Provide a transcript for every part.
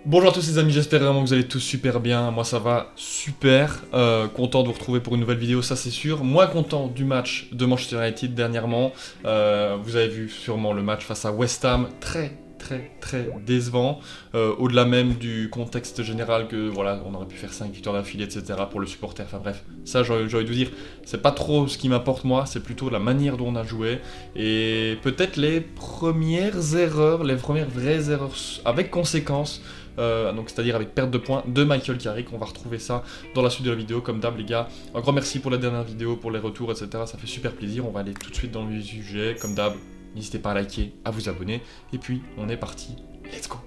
Bonjour à tous les amis, j'espère vraiment que vous allez tous super bien, moi ça va super, content de vous retrouver pour une nouvelle vidéo, ça c'est sûr, moins content du match de Manchester United dernièrement, vous avez vu sûrement le match face à West Ham, très décevant, au-delà même du contexte général que voilà, on aurait pu faire 5 victoires d'affilée, etc. pour le supporter, enfin bref, ça j'ai envie de vous dire, c'est pas trop ce qui m'apporte moi, c'est plutôt la manière dont on a joué, et peut-être les premières erreurs, les premières vraies erreurs avec conséquences, donc c'est-à-dire avec perte de points de Michael Carrick. On va retrouver ça dans la suite de la vidéo, comme d'hab les gars. Un grand merci pour la dernière vidéo, pour les retours, etc. Ça fait super plaisir. On va aller tout de suite dans le sujet, comme d'hab. N'hésitez pas à liker, à vous abonner. Et puis, on est parti. Let's go.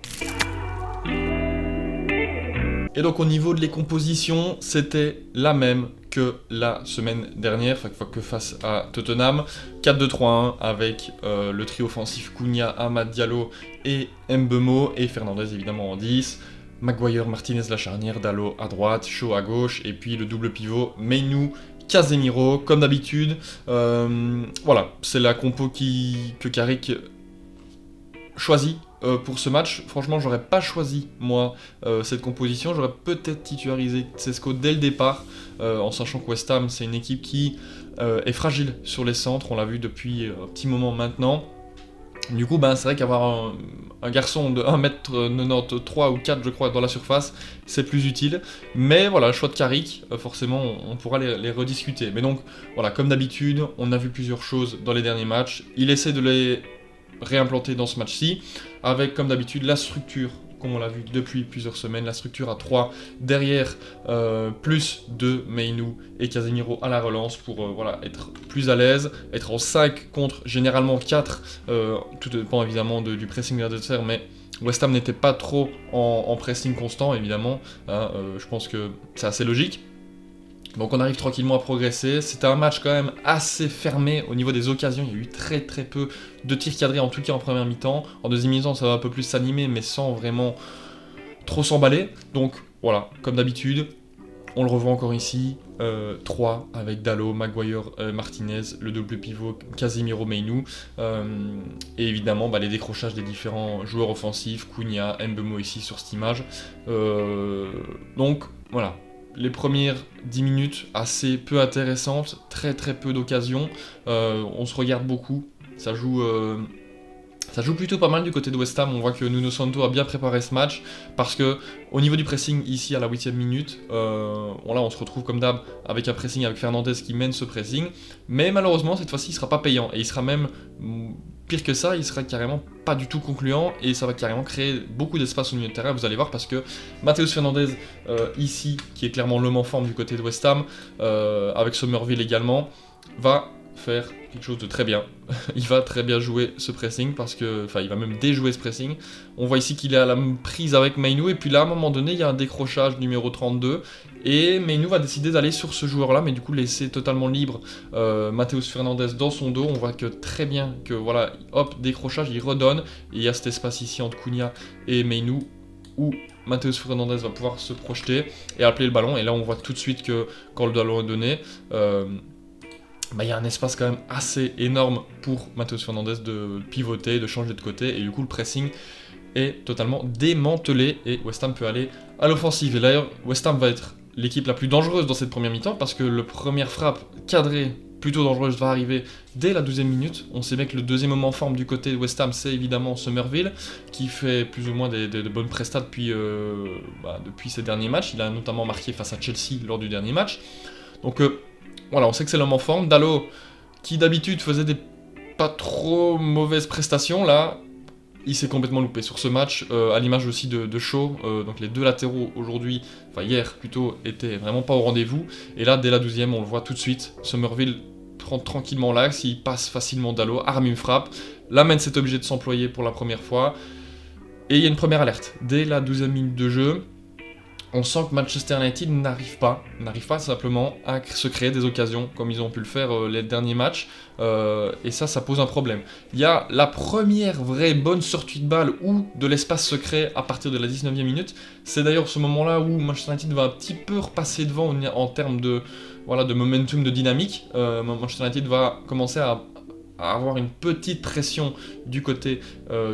Et donc au niveau de les compositions, c'était la même que la semaine dernière, que face à Tottenham. 4-2-3-1 avec le trio offensif Cunha, Amad Diallo et Mbeumo, et Fernandez évidemment en 10. Maguire, Martinez la charnière, Dalot à droite, Shaw à gauche, et puis le double pivot, Mainoo, Casemiro, comme d'habitude. Voilà, c'est la compo que Carrick choisit pour ce match. Franchement, j'aurais pas choisi, moi, cette composition. J'aurais peut-être titularisé Cesco dès le départ, en sachant que West Ham, c'est une équipe qui est fragile sur les centres. On l'a vu depuis un petit moment maintenant. Du coup, c'est vrai qu'avoir un garçon de 1m93 ou 4, je crois, dans la surface, c'est plus utile. Mais voilà, choix de Carrick, forcément, on pourra les rediscuter. Mais donc, voilà, comme d'habitude, on a vu plusieurs choses dans les derniers matchs. Il essaie de les réimplanter dans ce match-ci, avec comme d'habitude la structure, comme on l'a vu depuis plusieurs semaines, la structure à 3 derrière, plus de Mainoo et Casemiro à la relance pour voilà, être plus à l'aise, être en 5 contre généralement 4, tout dépend évidemment du pressing de l'adversaire, mais West Ham n'était pas trop en pressing constant évidemment, hein, je pense que c'est assez logique. Donc on arrive tranquillement à progresser. C'était un match quand même assez fermé au niveau des occasions. Il y a eu très peu de tirs cadrés, en tout cas en première mi-temps. En deuxième mi-temps, ça va un peu plus s'animer, mais sans vraiment trop s'emballer. Donc voilà, comme d'habitude, on le revoit encore ici. 3 avec Dalot, Maguire, Martinez, le double pivot, Casemiro, Mainoo. Et évidemment, les décrochages des différents joueurs offensifs, Cunha, Mbeumo ici sur cette image. Donc voilà. Les premières 10 minutes assez peu intéressantes, très peu d'occasions, on se regarde beaucoup, ça joue plutôt pas mal du côté de West Ham. On voit que Nuno Santo a bien préparé ce match, parce que au niveau du pressing ici à la 8ème minute, là on se retrouve comme d'hab avec un pressing avec Fernandez qui mène ce pressing, mais malheureusement cette fois-ci il sera pas payant, et il sera même pire que ça, il sera carrément pas du tout concluant, et ça va carrément créer beaucoup d'espace au milieu de terrain, vous allez voir, parce que Matheus Fernandez, ici, qui est clairement l'homme en forme du côté de West Ham, avec Somerville également, va faire quelque chose de très bien. Il va très bien jouer ce pressing, parce que, il va même déjouer ce pressing. On voit ici qu'il est à la prise avec Mainoo, et puis là, à un moment donné, il y a un décrochage numéro 32, et Mainoo va décider d'aller sur ce joueur-là, mais du coup laisser totalement libre Matheus Fernandez dans son dos. On voit que très bien que, voilà, hop, décrochage, il redonne, et il y a cet espace ici entre Cunha et Mainoo, où Matheus Fernandez va pouvoir se projeter et appeler le ballon, et là on voit tout de suite que quand le ballon est donné, il y a un espace quand même assez énorme pour Matheus Fernandez de pivoter, de changer de côté, et du coup le pressing est totalement démantelé, et West Ham peut aller à l'offensive. Et d'ailleurs, West Ham va être l'équipe la plus dangereuse dans cette première mi-temps, parce que la première frappe cadrée plutôt dangereuse va arriver dès la 12ème minute. On sait bien que le deuxième homme en forme du côté de West Ham, c'est évidemment Somerville, qui fait plus ou moins de bonnes prestats depuis ces derniers matchs. Il a notamment marqué face à Chelsea lors du dernier match. Donc voilà, on sait que c'est l'homme en forme. Dalot, qui d'habitude faisait des pas trop mauvaises prestations, là, il s'est complètement loupé sur ce match, à l'image aussi de Shaw. Donc les deux latéraux aujourd'hui, hier plutôt, étaient vraiment pas au rendez-vous. Et là, dès la 12ème, on le voit tout de suite, Somerville prend tranquillement l'axe, il passe facilement Dalot, arme une frappe. Là, Mendes est obligé de s'employer pour la première fois. Et il y a une première alerte. Dès la 12ème minute de jeu, on sent que Manchester United n'arrive pas simplement à se créer des occasions comme ils ont pu le faire les derniers matchs, et ça pose un problème. Il y a la première vraie bonne sortie de balle où de l'espace se crée à partir de la 19e minute. C'est d'ailleurs ce moment-là où Manchester United va un petit peu repasser devant en termes de momentum, de dynamique. Manchester United va commencer à à avoir une petite pression du côté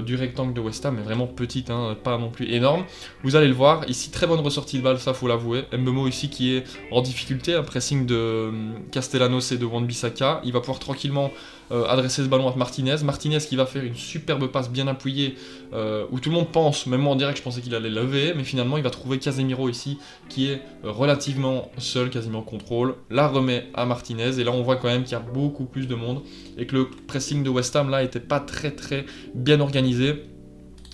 du rectangle de West Ham, mais vraiment petite, hein, pas non plus énorme. Vous allez le voir, ici très bonne ressortie de balle, ça faut l'avouer. Mbeumo ici qui est en difficulté, un pressing de Castellanos et de Wan-Bissaka. Il va pouvoir tranquillement adresser ce ballon à Martinez. Martinez qui va faire une superbe passe bien appuyée, où tout le monde pense, même moi en direct je pensais qu'il allait lever, mais finalement il va trouver Casemiro ici qui est relativement seul, quasiment contrôle, la remet à Martinez, et là on voit quand même qu'il y a beaucoup plus de monde, et que le pressing de West Ham là était pas très bien organisé.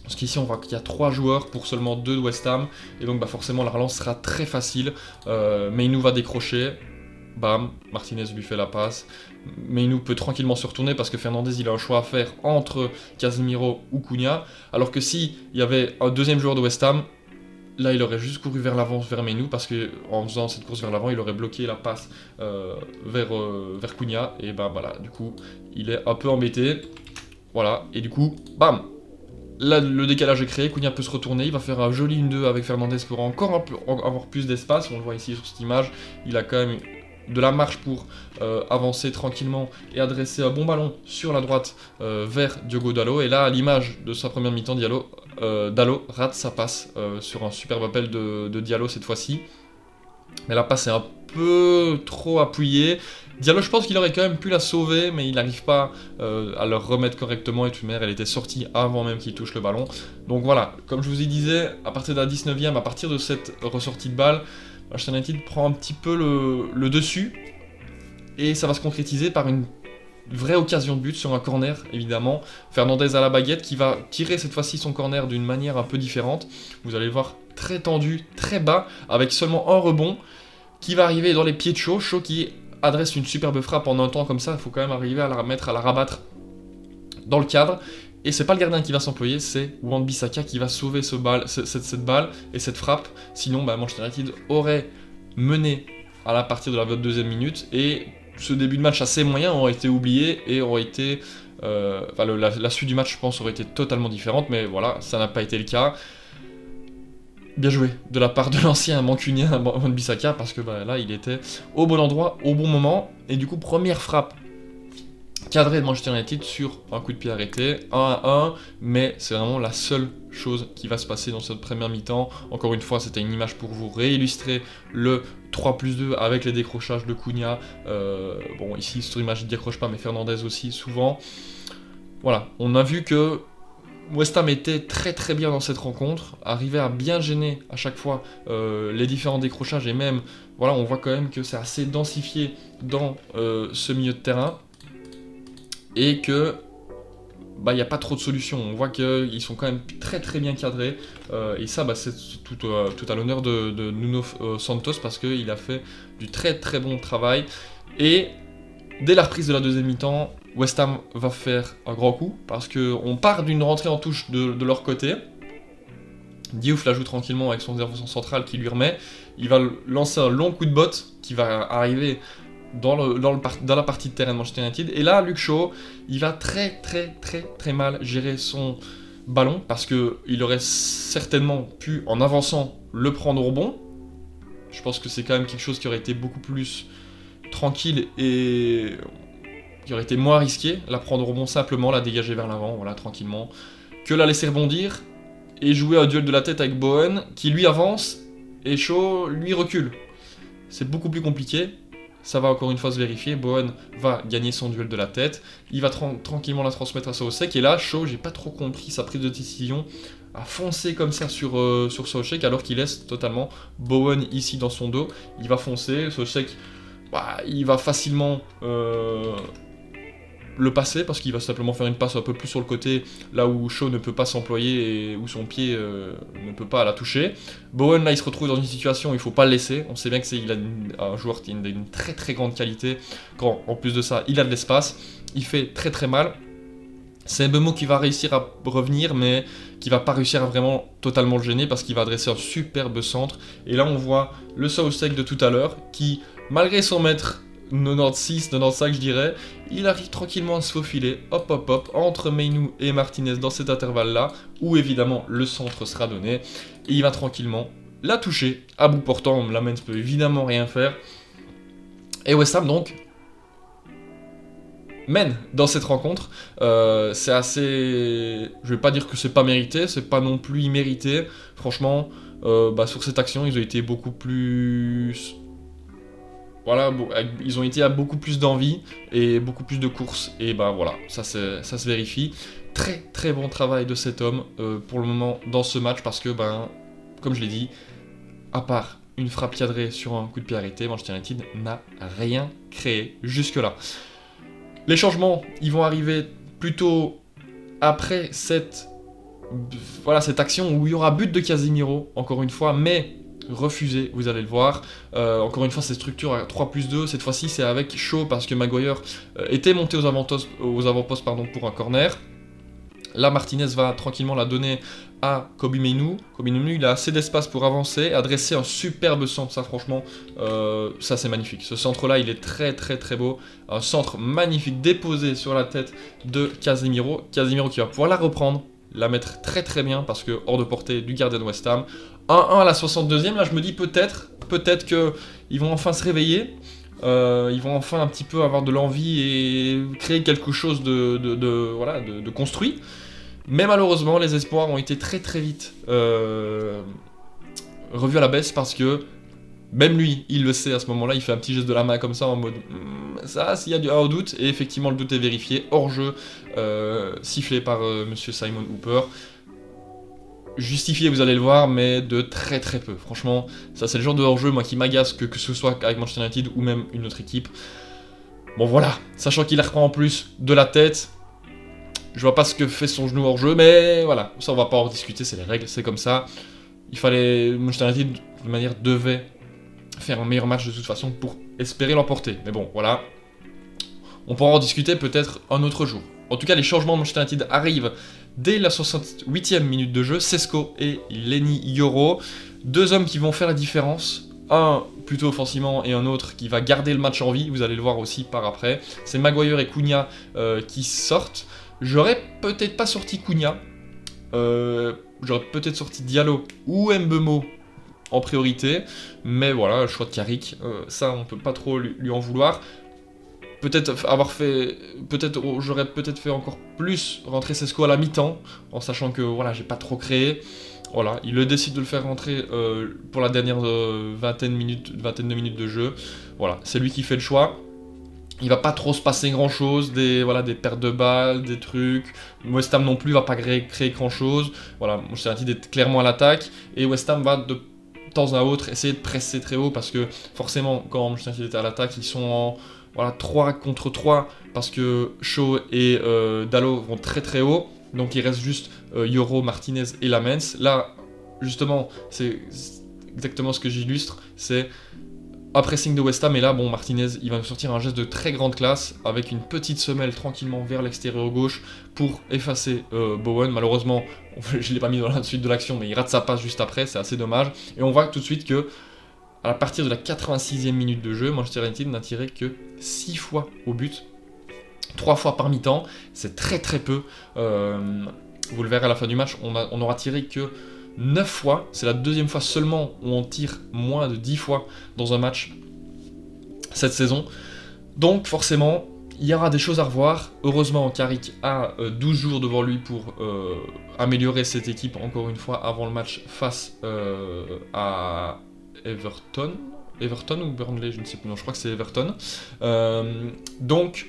Parce qu'ici on voit qu'il y a 3 joueurs pour seulement 2 de West Ham, et donc forcément la relance sera très facile, mais il nous va décrocher. Bam, Martinez lui fait la passe. Mais il nous peut tranquillement se retourner parce que Fernandez il a un choix à faire entre Casemiro ou Cunha. Alors que si il y avait un deuxième joueur de West Ham, là il aurait juste couru vers l'avant vers Mainoo parce qu'en faisant cette course vers l'avant il aurait bloqué la passe vers Cunha. Et voilà, du coup il est un peu embêté. Voilà, et du coup, bam! Là, le décalage est créé, Cunha peut se retourner, il va faire un joli 1-2 avec Fernandez pour encore avoir plus d'espace. On le voit ici sur cette image, il a quand même de la marche pour avancer tranquillement et adresser un bon ballon sur la droite vers Diogo Dalot. Et là, à l'image de sa première mi-temps, Dalot rate sa passe sur un superbe appel de Diallo cette fois-ci. Mais la passe est un peu trop appuyée. Diallo, je pense qu'il aurait quand même pu la sauver, mais il n'arrive pas à le remettre correctement. Et toute manière, elle était sortie avant même qu'il touche le ballon. Donc voilà, comme je vous y disais, à partir de la 19e, à partir de cette ressortie de balle, Manchester United prend un petit peu le dessus. Et ça va se concrétiser par une vraie occasion de but sur un corner, évidemment. Fernandez à la baguette qui va tirer cette fois-ci son corner d'une manière un peu différente. Vous allez le voir très tendu, très bas, avec seulement un rebond qui va arriver dans les pieds de Shaw. Shaw qui adresse une superbe frappe en un temps comme ça. Il faut quand même arriver à la mettre, à la rabattre dans le cadre. Et c'est pas le gardien qui va s'employer, c'est Wan-Bissaka qui va sauver cette balle et cette frappe. Sinon, Manchester United aurait mené à la partir de la 22e minute et ce début de match assez moyen aurait été oublié et aurait été... la suite du match, je pense, aurait été totalement différente, mais voilà, ça n'a pas été le cas. Bien joué de la part de l'ancien mancunien Wan-Bissaka, parce que là, il était au bon endroit, au bon moment. Et du coup, première frappe cadré de Manchester United sur un coup de pied arrêté, 1-1, mais c'est vraiment la seule chose qui va se passer dans cette première mi-temps. Encore une fois, c'était une image pour vous réillustrer le 3+2 avec les décrochages de Cunha. Bon, ici, sur l'image, il ne décroche pas, mais Fernandez aussi, souvent. Voilà, on a vu que West Ham était très bien dans cette rencontre, arrivait à bien gêner à chaque fois les différents décrochages, et même, voilà, on voit quand même que c'est assez densifié dans ce milieu de terrain. Et que il n'y a pas trop de solutions. On voit qu'ils sont quand même très bien cadrés. Et ça, c'est tout à l'honneur de Nuno Santos parce qu'il a fait du très bon travail. Et dès la reprise de la deuxième mi-temps, West Ham va faire un grand coup parce qu'on part d'une rentrée en touche de leur côté. Diouf la joue tranquillement avec son défenseur central qui lui remet. Il va lancer un long coup de botte qui va arriver dans la partie de terrain de Manchester United. Et là, Luke Shaw, il va très mal gérer son ballon parce qu'il aurait certainement pu, en avançant, le prendre au rebond. Je pense que c'est quand même quelque chose qui aurait été beaucoup plus tranquille et qui aurait été moins risqué, la prendre au rebond simplement, la dégager vers l'avant, voilà, tranquillement, que la laisser rebondir et jouer un duel de la tête avec Bowen qui lui avance et Shaw lui recule. C'est beaucoup plus compliqué. Ça va encore une fois se vérifier. Bowen va gagner son duel de la tête. Il va tranquillement la transmettre à Soucek. Et là, Shaw, j'ai pas trop compris sa prise de décision, à foncer comme ça sur Soucek alors qu'il laisse totalement Bowen ici dans son dos. Il va foncer. Soucek, il va facilement le passer parce qu'il va simplement faire une passe un peu plus sur le côté là où Shaw ne peut pas s'employer et où son pied ne peut pas la toucher. Bowen là il se retrouve dans une situation où il ne faut pas le laisser. On sait bien que il a un joueur qui a une très grande qualité quand en plus de ça il a de l'espace. Il fait très mal. C'est Mbeumo qui va réussir à revenir mais qui va pas réussir à vraiment totalement le gêner parce qu'il va adresser un superbe centre. Et là on voit le Soucek de tout à l'heure qui malgré son mètre 96, 95 je dirais, il arrive tranquillement à se faufiler, hop, entre Mainoo et Martinez dans cet intervalle-là, où évidemment le centre sera donné, et il va tranquillement la toucher, à bout portant, la main ne peut évidemment rien faire, et West Ham donc mène dans cette rencontre. C'est assez... Je vais pas dire que c'est pas mérité, c'est pas non plus immérité. Franchement, sur cette action, ils ont été beaucoup plus... Voilà, ils ont été à beaucoup plus d'envie et beaucoup plus de courses. Et voilà, ça se vérifie. Très très bon travail de cet homme pour le moment dans ce match parce que, comme je l'ai dit, à part une frappe cadrée sur un coup de pied arrêté, Manchester United n'a rien créé jusque-là. Les changements, ils vont arriver plutôt après cette action où il y aura but de Casemiro, encore une fois, mais refusé, vous allez le voir. Encore une fois, c'est structure à 3+2. Cette fois-ci, c'est avec Shaw parce que Maguire était monté aux avant-postes pour un corner. Là, Martinez va tranquillement la donner à Kobbie Mainoo. Kobbie Mainoo, il a assez d'espace pour avancer, adresser un superbe centre. Ça, franchement, ça c'est magnifique. Ce centre-là, il est très très très beau. Un centre magnifique déposé sur la tête de Casemiro. Casemiro qui va pouvoir la reprendre, la mettre très très bien parce que hors de portée du gardien de West Ham. 1-1 à la 62e, là je me dis peut-être qu'ils vont enfin se réveiller, ils vont enfin un petit peu avoir de l'envie et créer quelque chose de construit. Mais malheureusement, les espoirs ont été très très vite revus à la baisse parce que même lui, il le sait à ce moment-là, il fait un petit geste de la main comme ça en mode ça, s'il y a du doute, et effectivement le doute est vérifié, hors-jeu, sifflé par monsieur Simon Hooper. Justifié, vous allez le voir, mais de très très peu. Franchement, ça c'est le genre de hors-jeu moi qui m'agace que ce soit avec Manchester United ou même une autre équipe. Bon voilà, sachant qu'il la reprend en plus de la tête, je vois pas ce que fait son genou hors-jeu, mais voilà, ça on va pas en discuter, c'est les règles, c'est comme ça. Manchester United de toute manière devait faire un meilleur match de toute façon pour espérer l'emporter. Mais bon, voilà, on pourra en discuter peut-être un autre jour. En tout cas, les changements de Manchester United arrivent dès la 68e minute de jeu. Sesko et Leny Yoro, deux hommes qui vont faire la différence. Un plutôt offensivement et un autre qui va garder le match en vie. Vous allez le voir aussi par après. C'est Maguire et Cunha qui sortent. J'aurais peut-être pas sorti Cunha. J'aurais peut-être sorti Diallo ou Mbeumo en priorité. Mais voilà, le choix de Carrick, ça on peut pas trop lui en vouloir. J'aurais peut-être fait encore plus rentrer Sesko à la mi-temps, en sachant que voilà, j'ai pas trop créé. Voilà, il décide de le faire rentrer pour la dernière vingtaine de minutes de jeu. Voilà, c'est lui qui fait le choix. Il va pas trop se passer grand chose, des pertes de balles, des trucs. West Ham non plus va pas créer grand chose. Voilà, Manchester United est clairement à l'attaque et West Ham va de temps à autre essayer de presser très haut parce que forcément quand Manchester United est à l'attaque, ils sont en 3 contre 3 parce que Shaw et Dalot vont très très haut. Donc il reste juste Yoro, Martinez et Lamens. Là, justement, c'est exactement ce que j'illustre. C'est un pressing de West Ham. Et là, Martinez, il va nous sortir un geste de très grande classe avec une petite semelle tranquillement vers l'extérieur gauche pour effacer Bowen. Malheureusement, je ne l'ai pas mis dans la suite de l'action, mais il rate sa passe juste après. C'est assez dommage. Et on voit tout de suite que à partir de la 86e minute de jeu, Manchester United n'a tiré que 6 fois au but. 3 fois par mi-temps, c'est très très peu. Vous le verrez à la fin du match, on aura tiré que 9 fois. C'est la deuxième fois seulement où on tire moins de 10 fois dans un match cette saison. Donc forcément, il y aura des choses à revoir. Heureusement, Carrick a 12 jours devant lui pour améliorer cette équipe encore une fois avant le match face à Everton ou Burnley, je ne sais plus, non, je crois que c'est Everton. Donc,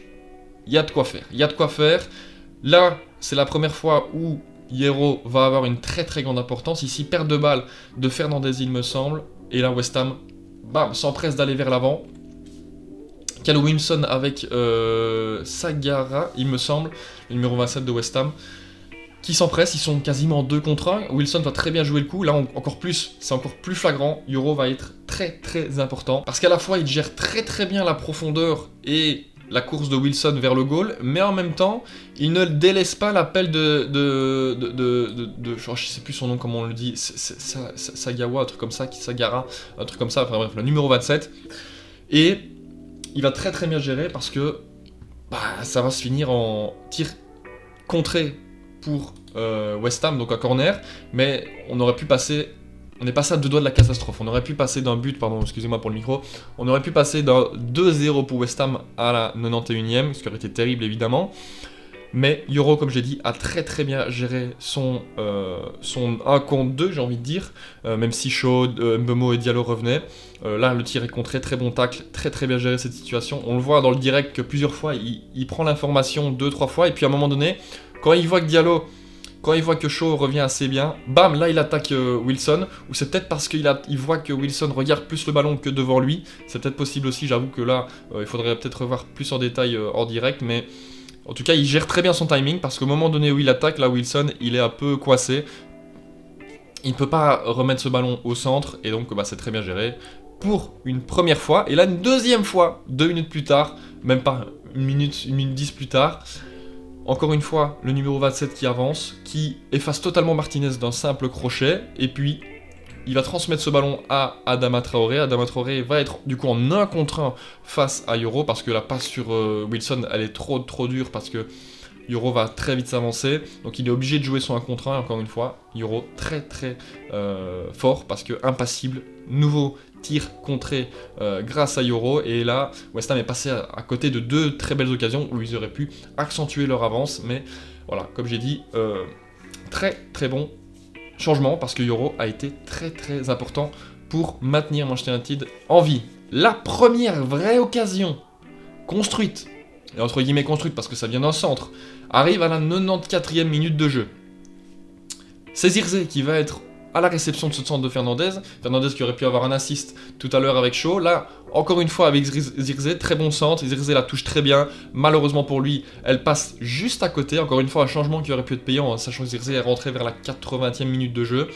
il y a de quoi faire. Là, c'est la première fois où Yoro va avoir une très très grande importance. Ici, perte de balle de Fernandez, il me semble. Et là, West Ham s'empresse d'aller vers l'avant. Callum Wilson avec Sagara, il me semble, le numéro 27 de West Ham, qui s'empressent, ils sont quasiment 2 contre 1. Wilson va très bien jouer le coup, là c'est encore plus flagrant. Yoro va être très très important, parce qu'à la fois il gère très très bien la profondeur et la course de Wilson vers le goal, mais en même temps, il ne délaisse pas l'appel de je sais plus son nom, comment on le dit, Sagawa, un truc comme ça, Sagara, un truc comme ça, enfin bref, le numéro 27. Et il va très très bien gérer parce que ça va se finir en tir contré pour West Ham, donc un corner, mais on aurait pu passer on est passé à 2 doigts de la catastrophe. On aurait pu passer d'un but, pardon, excusez-moi pour le micro, on aurait pu passer d'un 2-0 pour West Ham à la 91e, ce qui aurait été terrible évidemment. Mais Yoro, comme j'ai dit, a très très bien géré son 1 contre 2, j'ai envie de dire, même si Shaw, Mbeumo et Diallo revenaient. Là, le tir est contré, très bon tacle, très très bien géré cette situation. On le voit dans le direct que plusieurs fois, il prend l'information 2-3 fois, et puis à un moment donné, quand il voit que Shaw revient assez bien, bam, là il attaque Wilson, ou c'est peut-être parce qu'il voit que Wilson regarde plus le ballon que devant lui, c'est peut-être possible aussi, j'avoue que là, il faudrait peut-être revoir plus en détail hors direct, mais en tout cas il gère très bien son timing, parce qu'au moment donné où il attaque, là Wilson, il est un peu coincé, il ne peut pas remettre ce ballon au centre, et donc c'est très bien géré, pour une première fois, et là une deuxième fois, 2 minutes plus tard, même pas 1 minute 10 plus tard. Encore une fois, le numéro 27 qui avance, qui efface totalement Martinez d'un simple crochet, et puis il va transmettre ce ballon à Adama Traoré. Adama Traoré va être du coup en 1 contre 1 face à Yoro, parce que la passe sur Wilson, elle est trop dure, parce que Yoro va très vite s'avancer, donc il est obligé de jouer son 1 contre 1, encore une fois. Yoro très fort, parce que impassible, nouveau tir contré grâce à Yoro, et là West Ham est passé à côté de 2 très belles occasions où ils auraient pu accentuer leur avance, mais voilà, comme j'ai dit, très bon changement, parce que Yoro a été très important pour maintenir Manchester United en vie. La première vraie occasion construite, et entre guillemets construite parce que ça vient d'un centre, arrive à la 94e minute de jeu. C'est Zirkzee qui va être à la réception de ce centre de Fernandez. Fernandez qui aurait pu avoir un assist tout à l'heure avec Shaw. Là, encore une fois avec Zirkzee, très bon centre. Zirkzee la touche très bien. Malheureusement pour lui, elle passe juste à côté. Encore une fois, un changement qui aurait pu être payant, sachant que Zirkzee est rentré vers la 80e minute de jeu.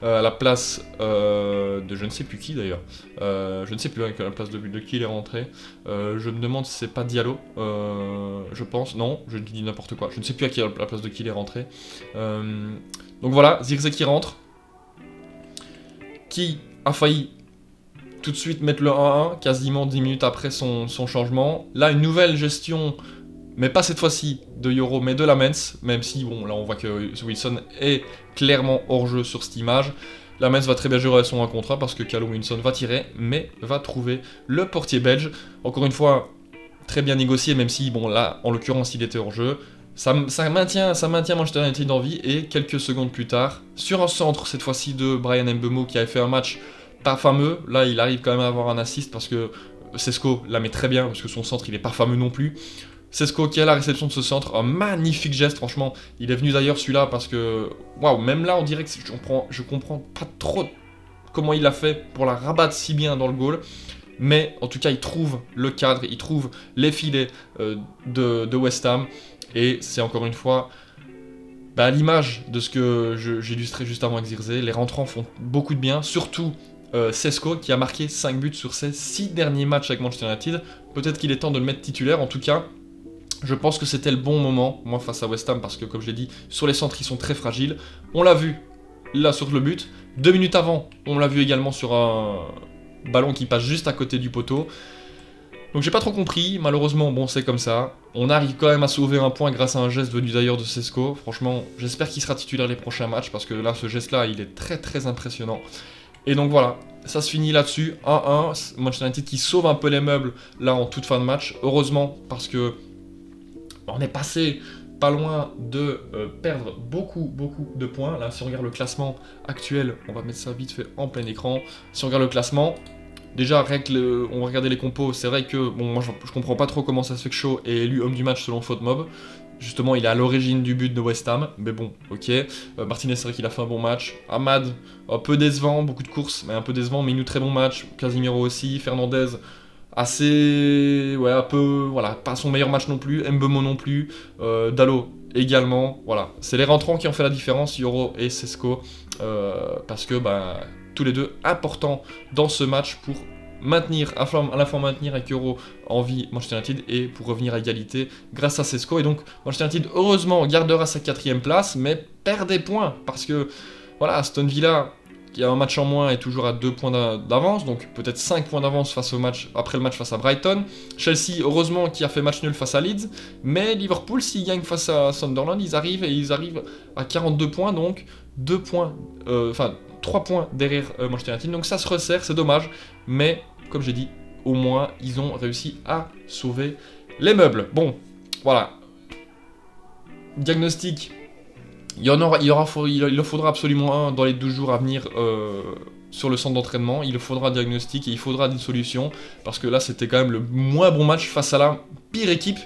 À la place de je ne sais plus qui d'ailleurs. Je ne sais plus à la place de qui il est rentré. Je me demande si c'est pas Diallo. Je pense. Non, je dis n'importe quoi. Je ne sais plus à la place de qui il est rentré. Donc voilà, Zirkzee qui rentre, qui a failli tout de suite mettre le 1-1, quasiment 10 minutes après son changement. Là, une nouvelle gestion, mais pas cette fois-ci de Yoro, mais de Lamens, même si, bon, là on voit que Wilson est clairement hors-jeu sur cette image. Lamens va très bien gérer son 1 contre 1, parce que Callum Wilson va tirer, mais va trouver le portier belge. Encore une fois, très bien négocié, même si, bon, là, en l'occurrence, il était hors-jeu. Ça maintient Manchester United en vie, et quelques secondes plus tard, sur un centre cette fois-ci de Bryan Mbeumo qui avait fait un match pas fameux, là il arrive quand même à avoir un assist parce que Sesco la met très bien, parce que son centre il est pas fameux non plus. Sesco qui a la réception de ce centre, un magnifique geste, franchement. Il est venu d'ailleurs celui-là parce que, waouh, même là on dirait que je comprends pas trop comment il a fait pour la rabattre si bien dans le goal. Mais en tout cas il trouve le cadre, il trouve les filets de West Ham. Et c'est encore une fois à l'image de ce que j'illustrais juste avant avec Zirkzee. Les rentrants font beaucoup de bien, surtout Sesco qui a marqué 5 buts sur ses 6 derniers matchs avec Manchester United. Peut-être qu'il est temps de le mettre titulaire, en tout cas je pense que c'était le bon moment, moi face à West Ham, parce que comme je l'ai dit, sur les centres ils sont très fragiles. On l'a vu là sur le but, 2 minutes avant on l'a vu également sur un ballon qui passe juste à côté du poteau. Donc j'ai pas trop compris, malheureusement, bon c'est comme ça. On arrive quand même à sauver un point grâce à un geste venu d'ailleurs de Sesco. Franchement, j'espère qu'il sera titulaire les prochains matchs, parce que là, ce geste-là, il est très impressionnant. Et donc voilà, ça se finit là-dessus, 1-1. Manchester United qui sauve un peu les meubles là en toute fin de match. Heureusement, parce que on est passé pas loin de perdre beaucoup de points. Là, si on regarde le classement actuel, on va mettre ça vite fait en plein écran. Si on regarde le classement, déjà, on va regarder les compos, c'est vrai que, bon, moi je comprends pas trop comment ça se fait que Shaw est élu homme du match selon FootMob. Justement, il est à l'origine du but de West Ham, mais bon, ok. Martinez, c'est vrai qu'il a fait un bon match. Ahmad, un peu décevant, beaucoup de courses, mais un peu décevant, mais il nous très bon match. Casimiro aussi, Fernandez, assez, ouais, un peu, voilà, pas son meilleur match non plus. Mbeumo non plus, Diallo également, voilà. C'est les rentrants qui ont fait la différence, Yoro et Sesco, parce que, tous les deux importants dans ce match pour maintenir, à la fois maintenir avec Yoro en vie Manchester United et pour revenir à égalité grâce à Sesco. Et donc Manchester United heureusement gardera sa 4ème place, mais perd des points parce que voilà, Aston Villa qui a un match en moins est toujours à 2 points d'avance, donc peut-être 5 points d'avance après le match face à Brighton. Chelsea heureusement qui a fait match nul face à Leeds, mais Liverpool s'ils gagnent face à Sunderland, ils arrivent à 42 points, donc 2 points, 3 points derrière Manchester United, donc ça se resserre, c'est dommage, mais comme j'ai dit, au moins ils ont réussi à sauver les meubles. Bon, voilà. Diagnostic, il en faudra absolument un dans les 12 jours à venir sur le centre d'entraînement. Il faudra un diagnostic et il faudra une solution, parce que là c'était quand même le moins bon match face à la pire équipe.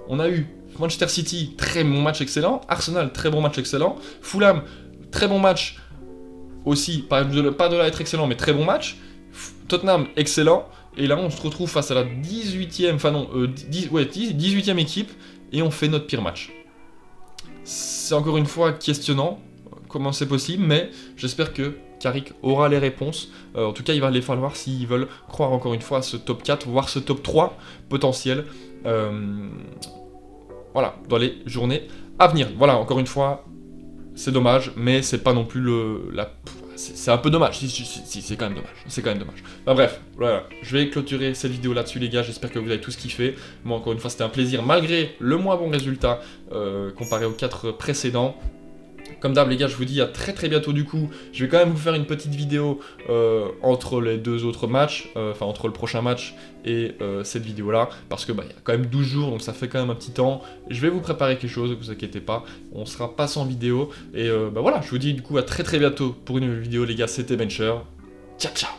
On a eu Manchester City, très bon match excellent, Arsenal, très bon match excellent, Fulham, très bon match aussi, pas de là être excellent, mais très bon match, Tottenham, excellent, et là on se retrouve face à la 18e, 18e équipe, et on fait notre pire match. C'est encore une fois questionnant, comment c'est possible, mais j'espère que Carrick aura les réponses. En tout cas, il va les falloir s'ils veulent croire encore une fois à ce top 4, voire ce top 3 potentiel. Voilà, dans les journées à venir. Voilà, encore une fois, c'est dommage, mais c'est pas non plus c'est un peu dommage, si, c'est quand même dommage, c'est quand même dommage. Enfin bref, voilà, je vais clôturer cette vidéo là-dessus les gars, j'espère que vous avez tous kiffé. Moi encore une fois c'était un plaisir, malgré le moins bon résultat comparé aux 4 précédents. Comme d'hab les gars, je vous dis à très très bientôt du coup. Je vais quand même vous faire une petite vidéo entre les 2 autres matchs, enfin entre le prochain match et cette vidéo là, parce que il y a quand même 12 jours, donc ça fait quand même un petit temps. Je vais vous préparer quelque chose, ne vous inquiétez pas, on sera pas sans vidéo. Et voilà, je vous dis du coup à très très bientôt pour une nouvelle vidéo les gars, c'était Bencher. Ciao ciao.